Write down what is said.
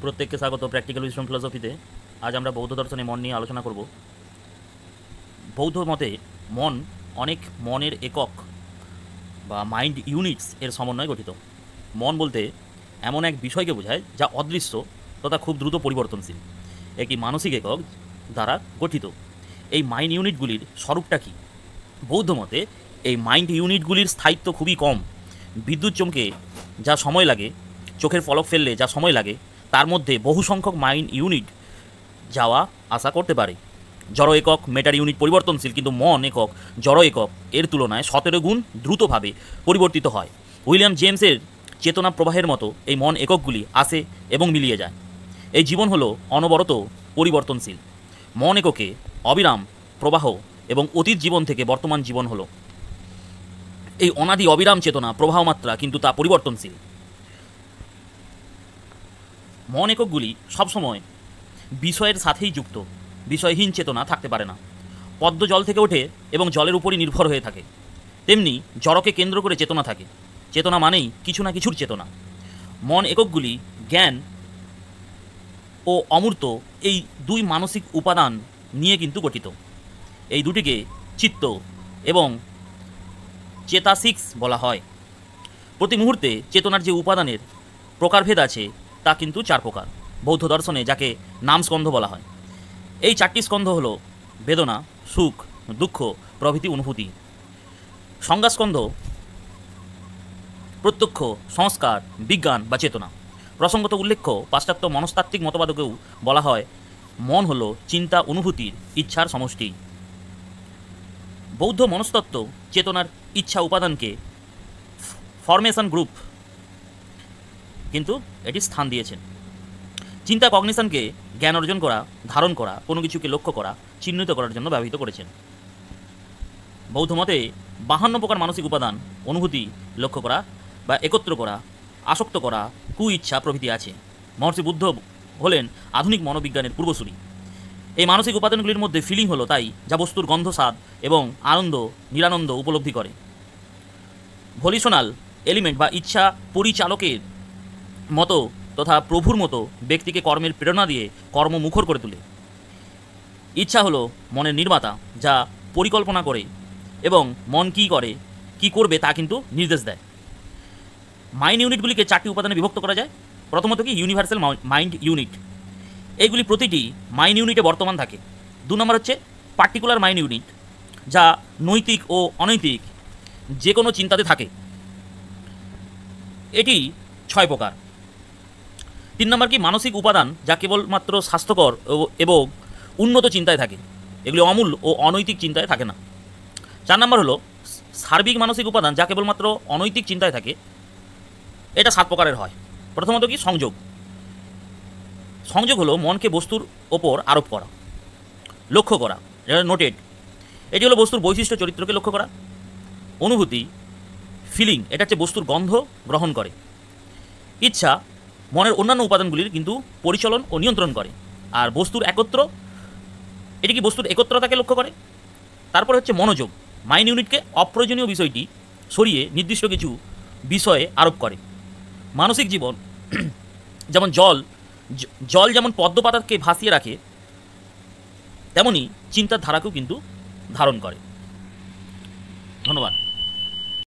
প্রত্যেককে স্বাগত practical wisdom ফিলসফিতে। আজ আমরা বৌদ্ধ দর্শনে মন নিয়ে আলোচনা করব। বৌদ্ধ মতে মন অনেক মনের একক বা মাইন্ড ইউনিটস এর সমন্বয়ে গঠিত। মন বলতে এমন এক বিষয়কে বোঝায় যা অদৃশ্য তথা খুব দ্রুত পরিবর্তনশীল, একটি মানসিক একক দ্বারা গঠিত। এই মাইন্ড ইউনিটগুলির স্বরূপটা কী? বৌদ্ধ মতে এই মাইন্ড ইউনিটগুলির স্থায়িত্ব খুবই কম। বিদ্যুৎ চমকে যা সময় লাগে, চোখের পলক ফেললে যা সময় লাগে, তার মধ্যে বহু সংখ্যক মাইন্ড ইউনিট যাওয়া আসা করতে পারে। জড় একক মেটার ইউনিট পরিবর্তনশীল, কিন্তু মন একক জড় একক এর তুলনায় 17 গুণ দ্রুতভাবে পরিবর্তিত হয়। উইলিয়াম জেমসের চেতনা প্রবাহের মতো এই মন এককগুলি আসে এবং মিলিয়ে যায়। এই জীবন হলো অনবরত পরিবর্তনশীল। মন এককে অবিরাম প্রবাহ এবং অতীত জীবন থেকে বর্তমান জীবন হলো এই অনাদি অবিরাম চেতনা প্রবাহ মাত্রা, কিন্তু তা পরিবর্তনশীল। মন এককগুলি সবসময় বিষয়ের সাথেই যুক্ত, বিষয়হীন চেতনা থাকতে পারে না। পদ্ম জল থেকে ওঠে এবং জলের উপরই নির্ভর হয়ে থাকে, তেমনি জড়কে কেন্দ্র করে চেতনা থাকে। চেতনা মানেই কিছু না কিছুর চেতনা। মন এককগুলি জ্ঞান ও অমূর্ত এই দুই মানসিক উপাদান নিয়ে কিন্তু গঠিত। এই দুটিকে চিত্ত এবং চেতাসিক্স বলা হয়। প্রতি মুহূর্তে চেতনার যে উপাদানের প্রকারভেদ আছে তা কিন্তু 4 প্রকার। বৌদ্ধ দর্শনে যাকে নাম স্কন্ধ বলা হয়। এই 4টি স্কন্ধ হল বেদনা, সুখ, দুঃখ প্রভৃতি অনুভূতি। সংজ্ঞাস্কন্ধ প্রত্যক্ষ, সংস্কার, বিজ্ঞান বা চেতনা। প্রসঙ্গত উল্লেখ্য, পাশ্চাত্য মনস্তাত্ত্বিক মতবাদকেও বলা হয় মন হল চিন্তা, অনুভূতির, ইচ্ছার সমষ্টি। বৌদ্ধ মনস্তত্ত্ব চেতনার ইচ্ছা উপাদানকে ফরমেশন গ্রুপ কিন্তু এটি স্থান দিয়েছেন। চিন্তা কগনিশনকে জ্ঞান অর্জন করা, ধারণ করা, কোনো কিছুকে লক্ষ্য করা, চিহ্নিত করার জন্য ব্যবহৃত করেছেন। বৌদ্ধ মতে 52 প্রকার মানসিক উপাদান, অনুভূতি, লক্ষ্য করা বা একত্র করা, আসক্ত করা, কুইচ্ছা প্রভৃতি আছে। মহর্ষি বুদ্ধ হলেন আধুনিক মনোবিজ্ঞানের পূর্বসূরি। এই মানসিক উপাদানগুলির মধ্যে ফিলিং হলো তাই যা বস্তুর গন্ধ, স্বাদ এবং আনন্দ, নিরানন্দ উপলব্ধি করে। ভলিউশনাল এলিমেন্ট বা ইচ্ছা পরিচালকের মতো তথা প্রভুর মতো ব্যক্তিকে কর্মের প্রেরণা দিয়ে কর্মমুখর করে তোলে। ইচ্ছা হলো মনের নির্মাতা, যা পরিকল্পনা করে এবং মন কী করে, কী করবে তা কিন্তু নির্দেশ দেয়। মাইন্ড ইউনিটগুলিকে 4টি উপাদানে বিভক্ত করা যায়। প্রথমত কি ইউনিভার্সাল মাইন্ড ইউনিট, এইগুলি প্রতিটি মাইন্ড ইউনিটে বর্তমান থাকে। 2 নম্বর হচ্ছে পার্টিকুলার মাইন্ড ইউনিট, যা নৈতিক ও অনৈতিক যে কোনো চিন্তাতে থাকে। এটি 6 প্রকার। 3 নম্বর কি মানসিক উপাদান, যা কেবলমাত্র স্বাস্থ্যকর এবং উন্নত চিন্তায় থাকে। এগুলি অমূল ও অনৈতিক চিন্তায় থাকে না। 4 নম্বর হলো সার্বিক মানসিক উপাদান, যা কেবলমাত্র অনৈতিক চিন্তায় থাকে। এটা 7 প্রকারের হয়। প্রথমত কি সংযোগ। সংযোগ হলো মনকে বস্তুর ওপর আরোপ করা, লক্ষ্য করা, এটা নোটেড। এটি হলো বস্তুর বৈশিষ্ট্য চরিত্রকে লক্ষ্য করা। অনুভূতি, ফিলিং, এটা হচ্ছে বস্তুর গন্ধ গ্রহণ করে। ইচ্ছা মনের অন্যান্য উপাদানগুলির কিন্তু পরিচালন ও নিয়ন্ত্রণ করে। আর বস্তুর একত্র, এটি কি বস্তুর একত্রতাকে লক্ষ্য করে। তারপর হচ্ছে মনোযোগ, মাইন্ড ইউনিটকে অপ্রয়োজনীয় বিষয়টি সরিয়ে নির্দিষ্ট কিছু বিষয়ে আরোপ করে। মানসিক জীবন যেমন জল যেমন পদ্মপাতাকে ভাসিয়ে রাখে, তেমনি চিন্তার ধারাকেও কিন্তু ধারণ করে। ধন্যবাদ।